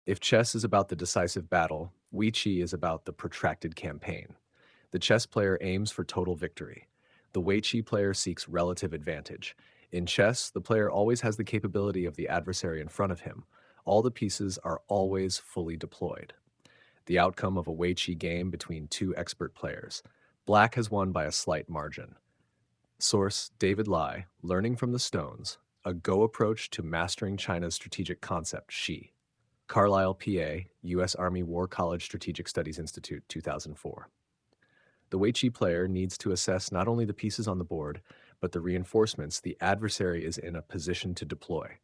If chess is about the decisive battle, Weiqi is about the protracted campaign. The chess player aims for total victory. The Weiqi player seeks relative advantage. In chess, the player always has the capability of the adversary in front of him. All the pieces are always fully deployed. The outcome of a Weiqi game between two expert players. Black has won by a slight margin. Source: David Lai, Learning from the Stones, a Go approach to mastering China's strategic concept, Xi. Carlisle, PA, U.S. Army War College Strategic Studies Institute, 2004. The Weiqi player needs to assess not only the pieces on the board, but the reinforcements the adversary is in a position to deploy.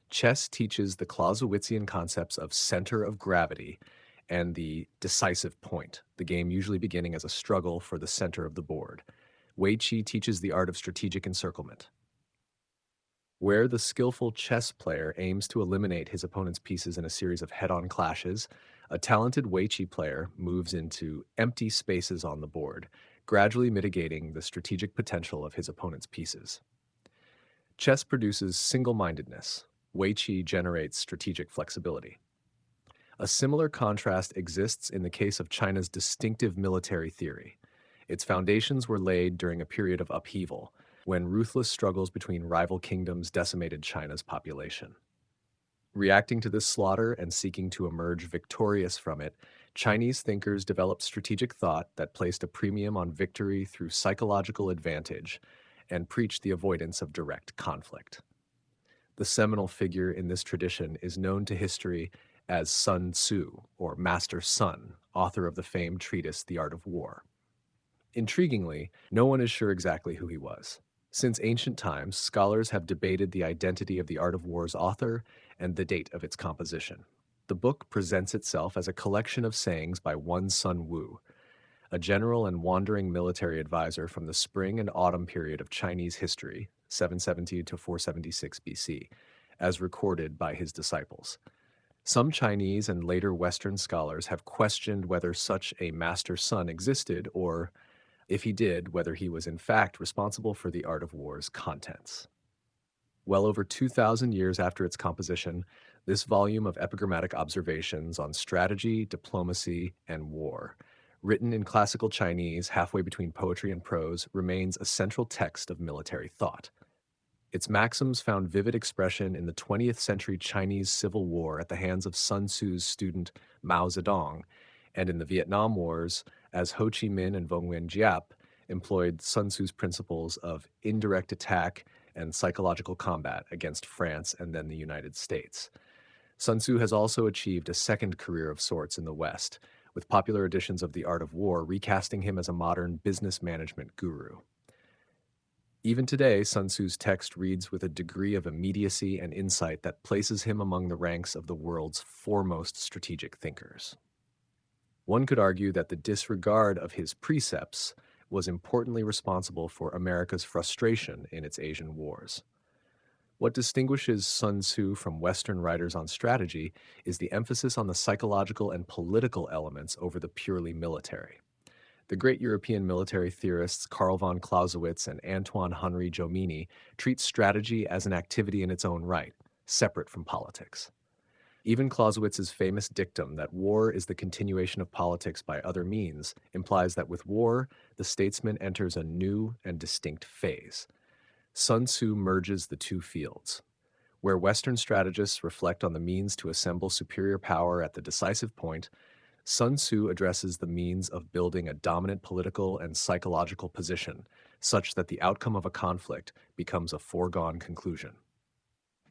Chess teaches the Clausewitzian concepts of center of gravity and the decisive point, the game usually beginning as a struggle for the center of the board. Weiqi teaches the art of strategic encirclement, where the skillful chess player aims to eliminate his opponent's pieces in a series of head-on clashes. A talented Weiqi player moves into empty spaces on the board, gradually mitigating the strategic potential of his opponent's pieces. Chess produces single-mindedness. Weiqi generates strategic flexibility. A similar contrast exists in the case of China's distinctive military theory. Its foundations were laid during a period of upheaval, when ruthless struggles between rival kingdoms decimated China's population. Reacting to this slaughter and seeking to emerge victorious from it, Chinese thinkers developed strategic thought that placed a premium on victory through psychological advantage and preached the avoidance of direct conflict. The seminal figure in this tradition is known to history as Sun Tzu, or Master Sun, author of the famed treatise The Art of War. Intriguingly, no one is sure exactly who he was. Since ancient times, scholars have debated the identity of The Art of War's author and the date of its composition. The book presents itself as a collection of sayings by one Sun Wu, a general and wandering military advisor from the spring and autumn period of Chinese history, 770 to 476 BC, as recorded by his disciples. Some Chinese and later Western scholars have questioned whether such a master sun existed, or, if he did, whether he was in fact responsible for The Art of War's contents. Well over 2,000 years after its composition, this volume of epigrammatic observations on strategy, diplomacy, and war, written in classical Chinese halfway between poetry and prose, remains a central text of military thought. Its maxims found vivid expression in the 20th century Chinese Civil War at the hands of Sun Tzu's student Mao Zedong, and in the Vietnam Wars as Ho Chi Minh and Vong Nguyen Giap employed Sun Tzu's principles of indirect attack and psychological combat against France and then the United States. Sun Tzu has also achieved a second career of sorts in the West, with popular editions of The Art of War recasting him as a modern business management guru. Even today, Sun Tzu's text reads with a degree of immediacy and insight that places him among the ranks of the world's foremost strategic thinkers. One could argue that the disregard of his precepts was importantly responsible for America's frustration in its Asian wars. What distinguishes Sun Tzu from Western writers on strategy is the emphasis on the psychological and political elements over the purely military. The great European military theorists Karl von Clausewitz and Antoine Henri Jomini treat strategy as an activity in its own right, separate from politics. Even Clausewitz's famous dictum that war is the continuation of politics by other means implies that with war, the statesman enters a new and distinct phase. Sun Tzu merges the two fields. Where Western strategists reflect on the means to assemble superior power at the decisive point, Sun Tzu addresses the means of building a dominant political and psychological position such that the outcome of a conflict becomes a foregone conclusion.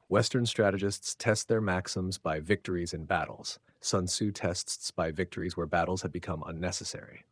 Western strategists test their maxims by victories in battles. Sun Tzu tests by victories where battles had become unnecessary.